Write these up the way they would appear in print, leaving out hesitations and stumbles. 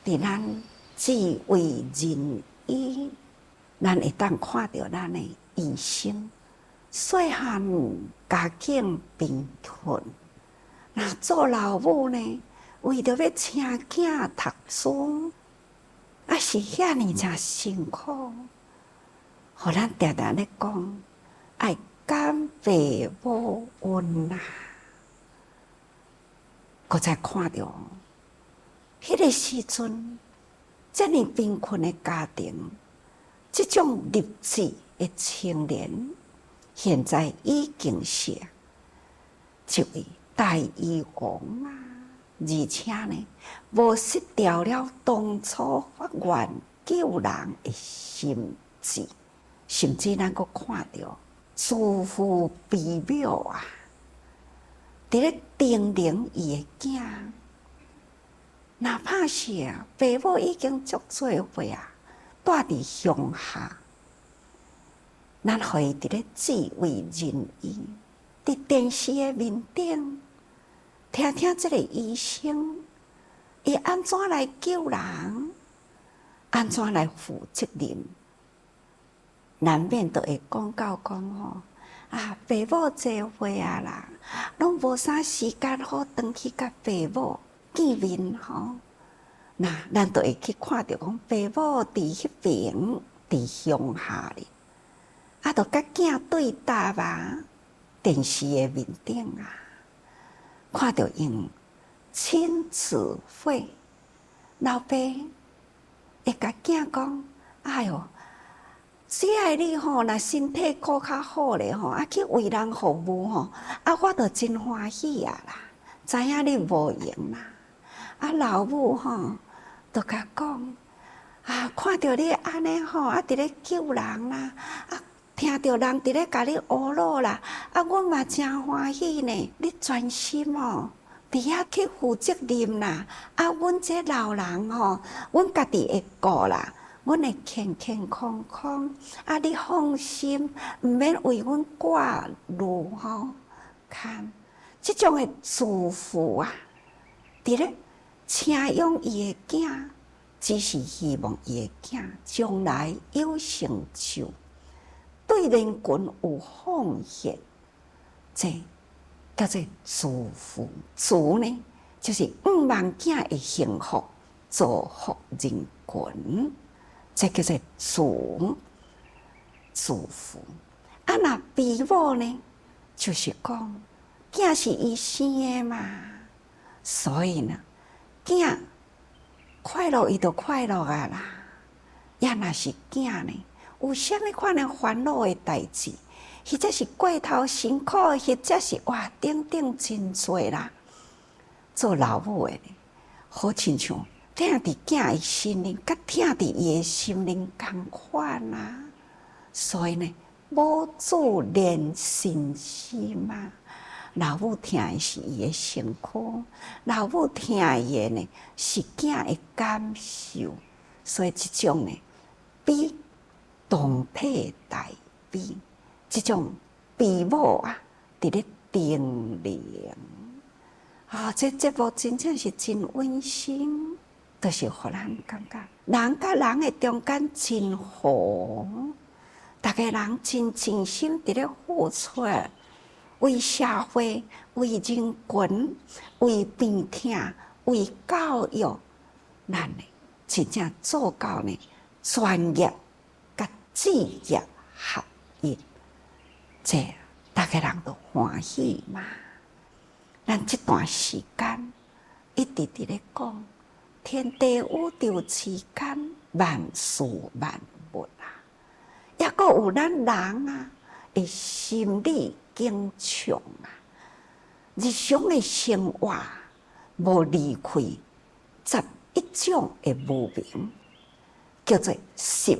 伫咱智慧人意，咱会当看到咱的医生，细汉家境贫困，那做老母呢，为着要请囝读书，啊是遐尼诚辛苦，互咱常常咧讲，爱感父母恩啊，搁再看到，迄个时阵，遮尔贫困的家庭，这种励志的青年，现在已经是一位大医王啊！而且呢，无失掉了当初发愿救人的心志，甚至咱阁看到祖父悲渺啊，伫咧叮咛伊的囝，哪怕是父母已经足做伙啊，住伫乡下，咱互伊伫咧智慧人意，伫电视的面顶，听听这个医生，伊安怎来救人，安怎来负责任，难免都会讲到讲吼，啊，父母做伙啊啦，拢无啥时间好回去甲父母见面吼。那咱都会去看到讲，父母伫迄边伫乡下哩，啊，都甲囝对答啊，电视的面顶啊，看到因亲子会，老爸会甲囝讲，哎哟，只要你吼，若身体顾较好咧吼，啊去为人服务吼，啊我都真欢喜啊啦，知影你无闲啦，啊老母吼。就甲讲啊，看到你安尼吼，啊伫咧救人啦，啊听到人伫咧甲你呵咾啦，啊阮嘛真欢喜呢。你专心哦，伫遐去负责任啦。啊，阮这老人吼，阮家己会顾啦，阮会健健康康。啊，你放心，毋免为阮挂虑吼。看，即种的祝福啊，伫咧。请养伊的囝，只是希望伊的囝将来有成就，对人群有奉献，这叫做祝福。祝呢，就是望囝的幸福，造福人群，这叫做祝福。啊，那悲母呢，就是讲囝是伊生的嘛，所以呢。囝快乐，伊就快乐啊啦。也若是囝呢，有啥物款的烦恼的代志，或者是过头辛苦，或者是哇，等等真多啦。做老母的，好亲像疼伫囝的心灵，甲疼伫伊的心灵同款啊。所以呢，母子连心心嘛。老母疼的是伊的身躯，老母疼伊的呢是囝的感受，所以即种呢比同体大悲，即种悲母啊，伫咧叮咛啊，这节目真正是真温馨，就是互咱感觉人甲人的中间真好，逐个人真尽心伫咧付出。为社会、为人群、为病痛、为教育，咱呢真正做到呢专业甲职业合一，这大家人都欢喜嘛。咱这段时间一直伫咧讲天地宇宙之间万事万物啊，也阁有咱人啊的心理。经常啊，日常的生活无离开11种的无明，叫做11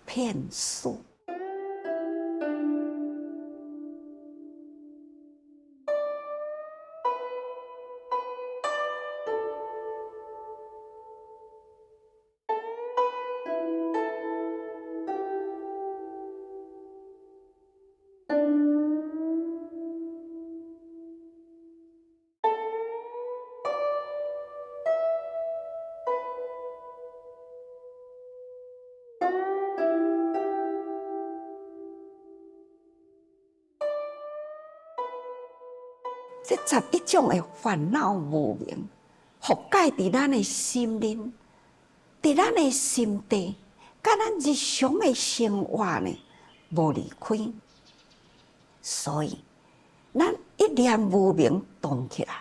片数。这11种的烦恼无明，覆盖伫咱的心灵，伫咱的心地，甲咱日常的生活呢，无离开。所以，咱一念无明动起来，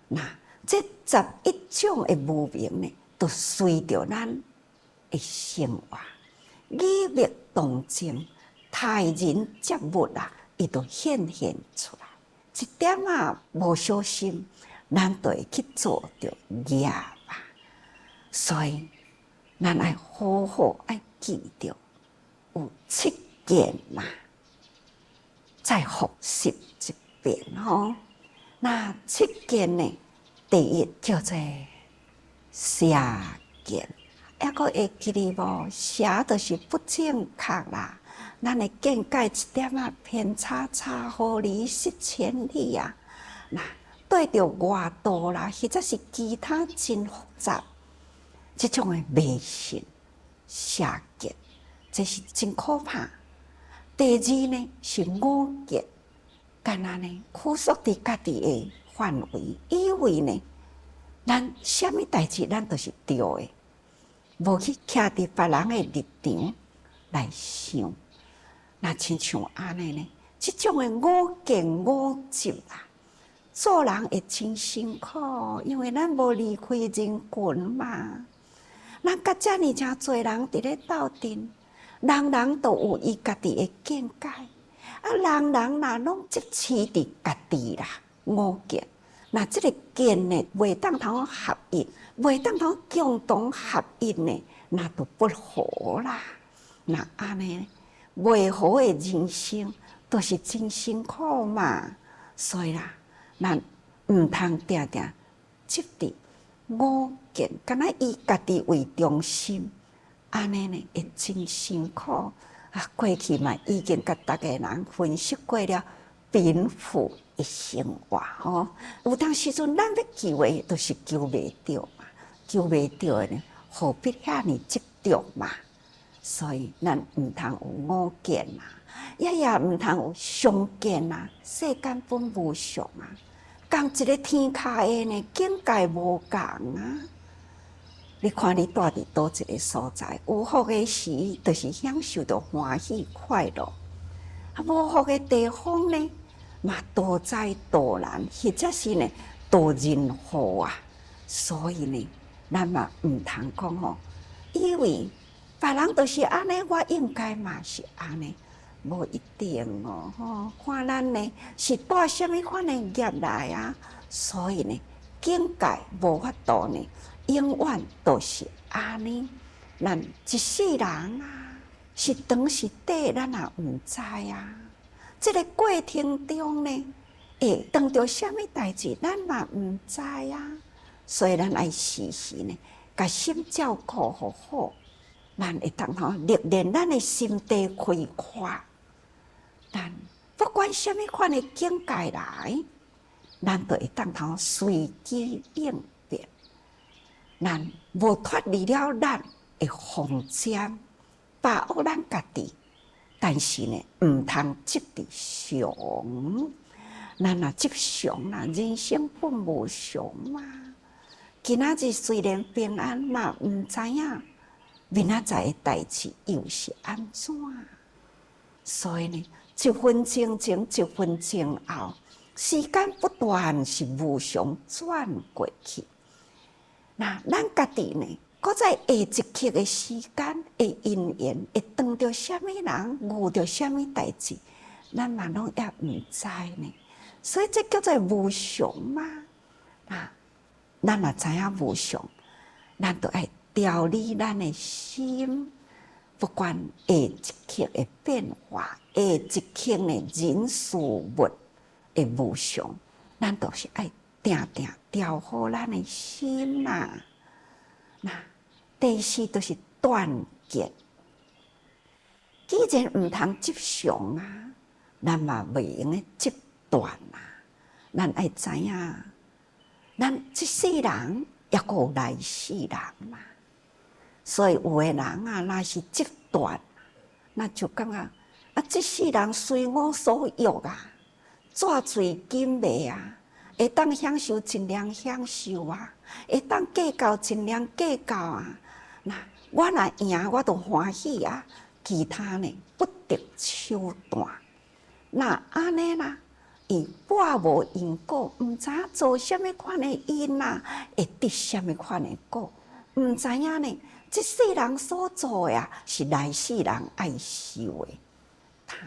那这11种的无明呢，就随着咱的生活，语灭动静，待人接物啊，伊就显现出来。一点无小心，咱就会去做着业啊。所以，咱爱好好爱记着有7件嘛。再复习一遍吼。那7件呢？第一叫做邪见，还佫会记哩无？邪就是不正确啦，咱的见解一点偏差，差互离失千里啊！那对着外道啦，或者是其他真复杂，这种的迷信、邪见，这是真可怕。第二呢是我见，干那呢拘束伫家己的范围，以为呢，咱什么代志咱都是对的，无去徛伫别人的立场来想。那亲像安尼呢，这种的我见我执啊，做人会真辛苦，因为咱无离开人群嘛。咱甲遮尔诚侪人伫咧斗阵。人人都有伊家己的见解，人人若拢执持伫家己啦，我见，那这个见呢，袂当通合一，袂当通共同合一呢，那就不好啦。那安尼，袂好的人生都是真辛苦嘛。所以啦，咱毋通定定执伫我见，敢若以家己为中心。安尼呢，会真辛苦啊！过去嘛，已经甲大家人分析过了贫富的生活吼。有当时阵，咱要求的都是求袂着嘛，求袂着的呢，何必遐尼执着嘛？所以咱毋通有我见啊，也毋通有相见啊。世间本无常啊，共一个天下的呢，境界无共啊。你看你住伫倒一个所在，有福的时，就是享受到欢喜快乐；无福的地方呢，嘛多灾多难，或者是呢多人祸啊。所以呢，咱嘛毋通讲吼，以为别人都是安尼，我应该嘛是安尼，无一定哦。吼，看咱呢是带什么款的业来啊？所以呢，境界无法度呢。永远都是安尼，咱一世人啊，是长是短，咱也毋知啊。这个过程中呢，会遇到什么代志，咱嘛毋知啊。所以咱爱时时呢，甲心照顾好好，咱会当吼历练咱的心地开阔。咱不管什么款的境界来，咱都会当吼随机应变。咱无脱离了咱的防占，把握咱家己，但是呢，毋通执伫常。咱若执常啦，人生本无常嘛。今仔日虽然平安嘛，毋知影明仔载的代志又是安怎？所以呢，一分钟前，一分钟后，时间不断是无常转过去。那咱家己呢？搁在下一刻的时间的因缘，会遇到什么人，遇到什么代志，咱嘛拢也毋知呢。所以这叫做无常嘛。啊，咱若知影无常，咱就爱调理咱的心，不管下一刻的变化，下一刻的人事物的无常，咱都是爱。定定调好咱的心呐，那第四就是断见。既然毋通执常啊，咱嘛袂用个执断啊。咱爱知影，咱这世人也阁有来世人嘛。所以有诶人啊，若是执断，那就感觉啊，这世人随我所欲啊，纸醉金迷啊。会当享受尽量享受啊，会当计较尽量计较啊。那我若赢，我就欢喜啊。其他呢，不得手段。那安尼啦，伊半无因果，毋知影做什么款的因啊，会得什么款的果，毋知影呢。这世人所做的啊，是来世人爱受的。他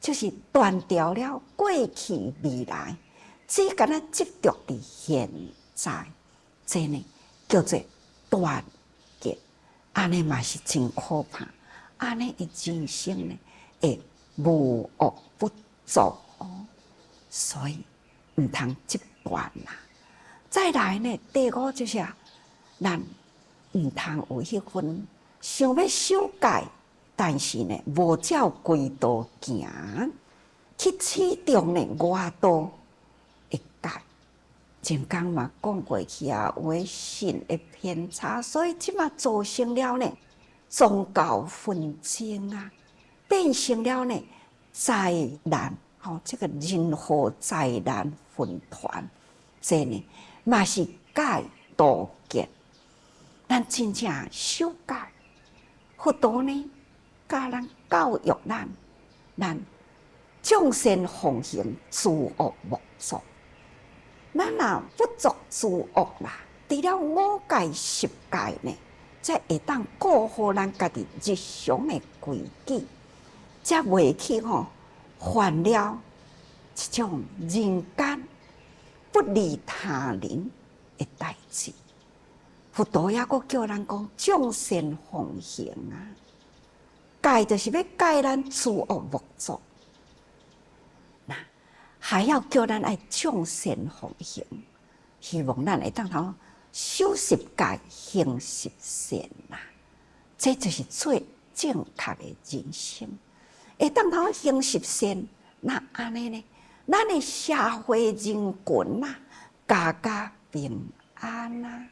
就是断掉了过去未来，只敢若执着伫现在，这呢叫做断结。安尼嘛是真可怕，安尼的人生呢会无恶不作哦，所以毋通执断啦。再来呢，第五就是咱毋通有迄份想要修改，但是呢无照规道行，去启动呢外道会改。前讲嘛讲过去啊，有诶信会偏差，所以即嘛造成了呢宗教纷争啊，变成了呢灾难。这个人祸灾难纷团，这呢嘛是改道结。咱真正修改，佛陀呢教咱教育咱众善奉行，诸恶莫作。咱若不作诸恶啦，除了五戒十戒呢，才会当顾好咱家己日常的规矩，才袂去犯了这种人间不利他人的代志。佛陀也阁叫咱讲众善奉行啊，戒就是要戒咱诸恶莫作。那还要叫咱爱众善奉行，希望咱会当头守十戒，行十善啦。这就是最正确的人生。会当头行十善，那安尼呢？咱的社会人群啊，家家平安啊。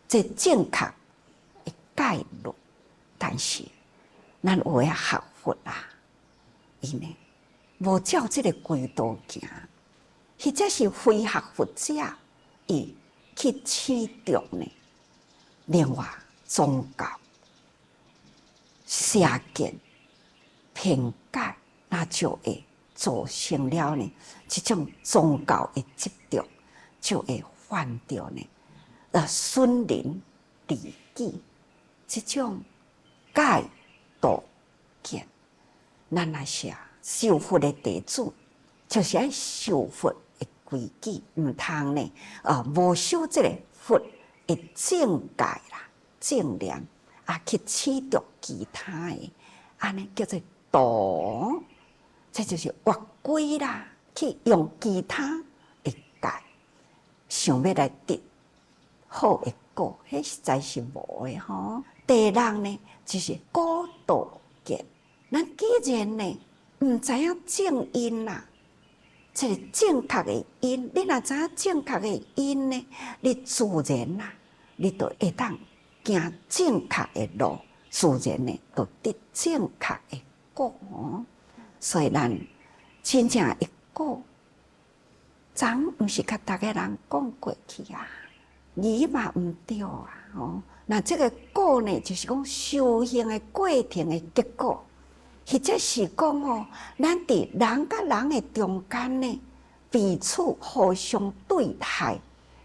这正确的概率，但是咱有诶学佛啊，伊呢无照这个规道行，或者是非学佛者，伊去启动呢另外宗教、邪见、偏见，那就会造成了呢这种宗教的执着，就会犯掉呢。损人利己，这种戒道见，咱若是受佛的弟子，就是爱受佛的规矩，毋通呢无守这个佛的正戒啦、正念啊，去启动其他的，安尼叫做道，这就是越轨啦，去用其他的戒，想要来得好的果，迄实在是无的吼。第六呢，就是果道结。咱既然呢，毋知影正因啦，这个正确的因，你若知影正确的因呢，你自然啦，你就会当行正确的路，自然呢，就得正确的果。所以咱真正的果，昨毋是甲大家人讲过去啊。你嘛毋对啊！那这个果呢，就是讲修行的过程的结果，或者是讲咱伫人甲人的中间呢，彼此互相对待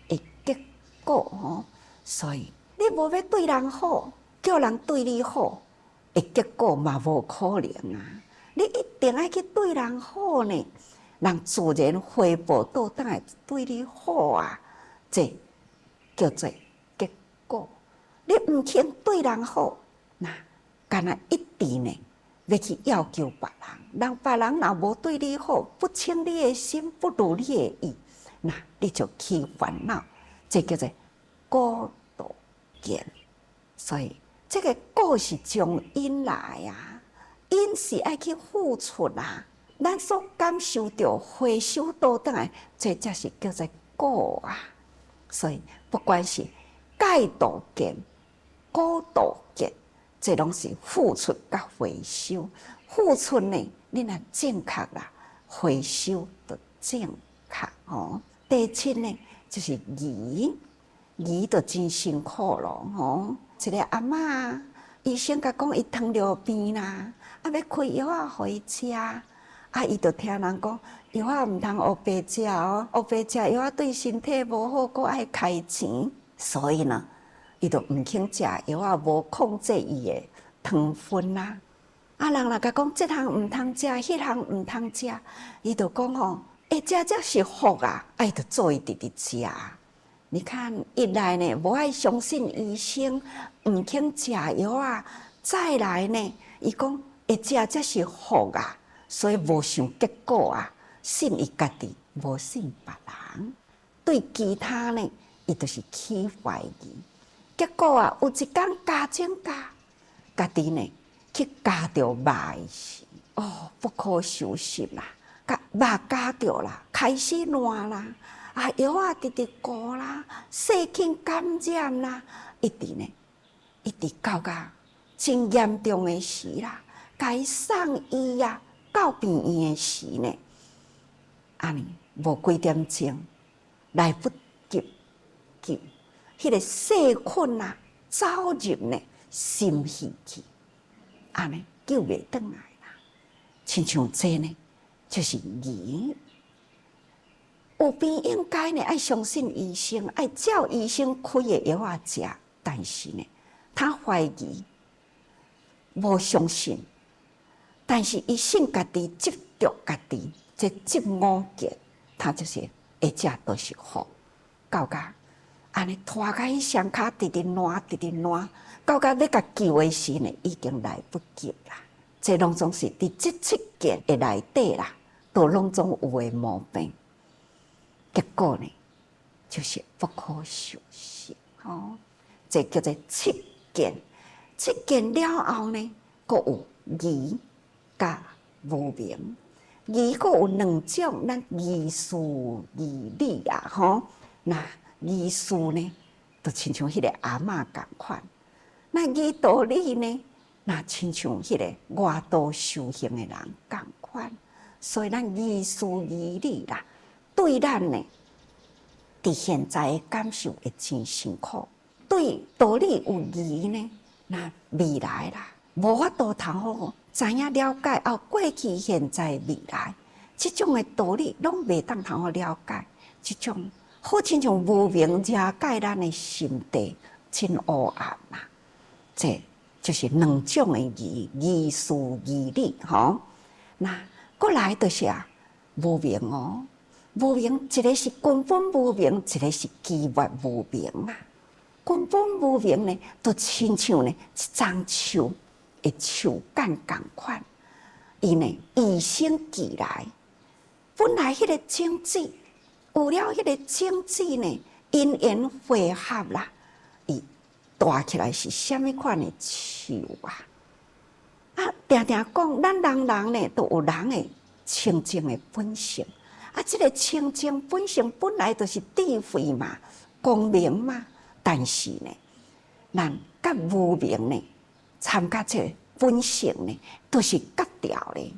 的结果所以你无要对人好，叫人对你好，的结果嘛无可能啊！你一定要去对人好呢，人自然回报到当来对你好啊！这叫做结果。你毋肯对人好，那干那一直呢要去要求别人，别人若无对你好，不称你的心，不如你的意，那你就起烦恼。这叫做果道见。所以这个果是从因来啊，因是爱去付出啊，咱所感受到回收到倒来，这才是叫做果啊。所以不管是戒道见、果道见，这拢是付出甲回收。付出呢，你若正确啦，回收就正确第七呢，就是姨，姨就真辛苦咯，吼。一个阿嬷，医生甲讲伊糖尿病啦，啊要开药啊，互伊食，啊伊就听人讲药啊毋通黑白食哦，黑白食药啊对身体无好，阁爱开钱，所以呢，伊就毋肯食药啊，无控制伊的糖分啦。啊，人若甲讲这项毋通食，迄项毋通食，伊就讲吼，食才是福啊，伊就做伊直直食。你看，一来呢，无爱相信医生，毋肯食药啊；再来呢，伊讲会食才是福啊，所以无想结果啊，信伊家己，无信别人。对其他呢，伊就是起怀疑。结果啊，有一天加增加，家己呢去加着肉的时，哦，不可收拾啦！甲肉加着啦，开始烂啦。啊，药啊，直直糊啦，细菌感染啦，一直到真严重的时啦，该送医啊，到病院的时呢，安尼无几点钟，来不及，迄个细菌啊，走入呢心肺去，安尼救袂转来啦。亲像这呢，就是疑。有病应该呢爱相信医生，爱照医生开的药啊食，但是呢，他怀疑，无相信，但是伊信家己，执着家己，这执五结，他就是会食都是福。到甲安尼拖甲伊双骹直直烂，到甲要甲救的时呢，已经来不及啦。这拢总是伫这7件的内底啦，都拢总有诶毛病。结果呢，就是不可收拾。哦，这叫做7件。7件了后呢，阁有疑甲无明。疑阁有2种，咱疑事疑理啊，吼。那疑事呢，就亲像迄个阿嬷共款；那疑道理呢，那亲像迄个外道修行的人共款。所以咱疑事疑理啦。对咱呢，伫现在的感受会真辛苦。对道理有疑呢，那未来啦，无法度通好知影了解后过去、现在、未来，即种的道理拢袂当通好了解。即种好亲像无明遮盖咱的心地，真黑暗啦。这就是2种的疑，疑事疑理吼。那过来就是无明哦。无明，一个是根本无明，一个是机缘无明啊。根本无明呢，就亲像呢一丛树的树干共款，伊呢与生俱来，本来迄个种子，有了迄个种子呢，因缘汇合啦，伊大起来是虾米款的树啊？啊，定定讲，咱人呢，都有人的清净的本性。啊，这个清净本性本来就是智慧嘛、光明嘛，但是呢，咱甲无明呢，参加这个本性呢，都是隔掉咧。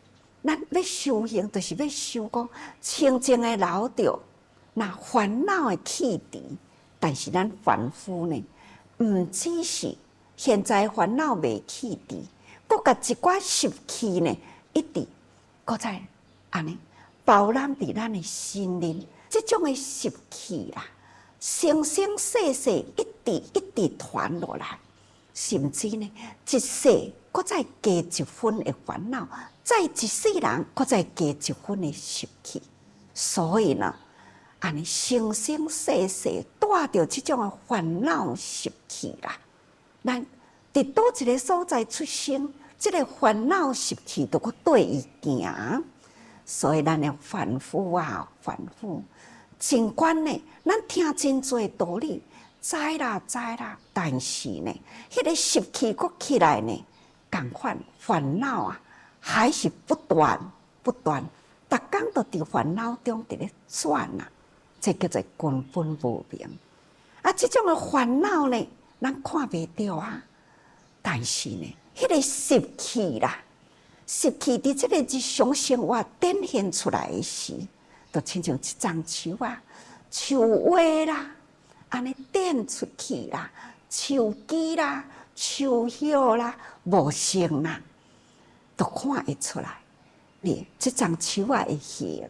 咱要修行，就是要修讲清净的留着，那烦恼的气除。但是咱凡夫呢，毋只是现在烦恼未去除，搁甲一寡习气呢，一直搁在安尼。包揽伫咱的心灵，这种的习气啦，生生世世一直传落来，甚至呢，一世搁再加1分的烦恼，再一世人搁再加1分的习气，所以呢，安尼生生世世带着这种的烦恼习气啦，咱伫倒一个所在出生，这个烦恼习气都搁对伊行。所以咱的凡夫啊，尽管呢，咱听真多道理，知啦，但是呢，迄个习气搁起来呢，共款烦恼啊，还是不断，逐工都伫烦恼中伫咧转啊，这叫做根本无明。啊，这种的烦恼呢，咱看袂到啊，但是呢，迄个习气啦。习气伫这个日常生活展现出来的时，就亲像一丛树啊，树花啦，安尼点出去啦，树枝啦、树叶啦、无成啦，都看会出来。你这张树啊的形，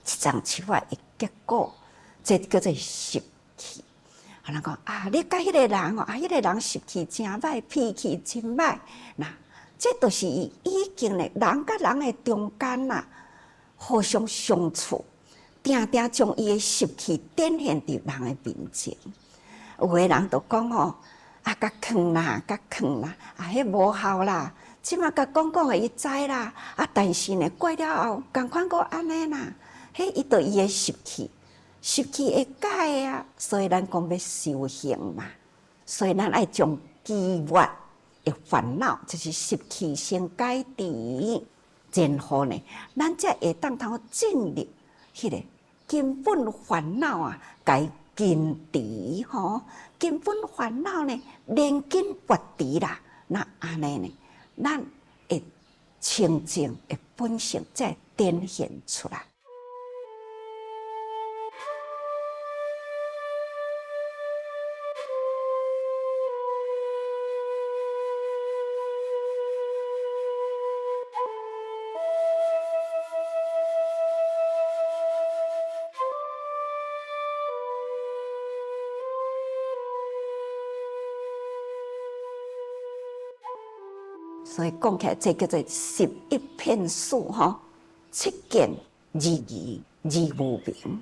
这张树啊的结果，这叫做习气。人讲啊，你甲迄个人哦，迄个人习气真歹，脾气真歹，那这都是已经咧，人甲人的中间啦，互相相处，定定将伊的习气展现伫人的面前。有个人就讲哦，啊，甲囥啦，甲囥啦，啊，迄无效啦。即马甲讲的伊知啦，啊，但是呢，过了后，共款个安尼啦，迄伊就伊的习气，习气会改啊，所以咱讲要修行嘛，所以咱爱将积怨的烦恼，就是习气先改除，然后呢，咱才会当通进入迄个根本烦恼啊，该根除吼，根本烦恼呢，连根拔除啦，那安尼呢？咱的清净的本性才展现出来。所以讲起来，这叫做11片数吼，7件字无明，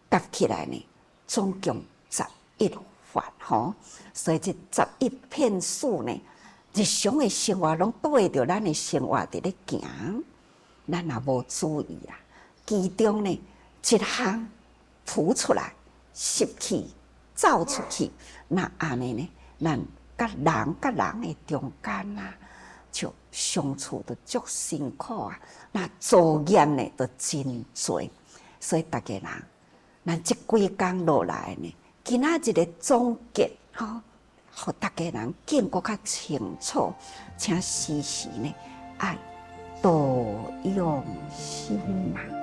加起来呢，总共11法吼。所以这11片数呢，日常的生活拢对会着咱的生活伫咧行，咱也无注意啦。其中呢，一项浮出来，习气走出去，那安尼呢，咱甲人的中间啊。就相处得足辛苦啊，那作业呢都真多，所以大家人，咱这几工落来呢，今仔日的总结吼，互大家人见过较清楚，请时时呢爱多用心嘛。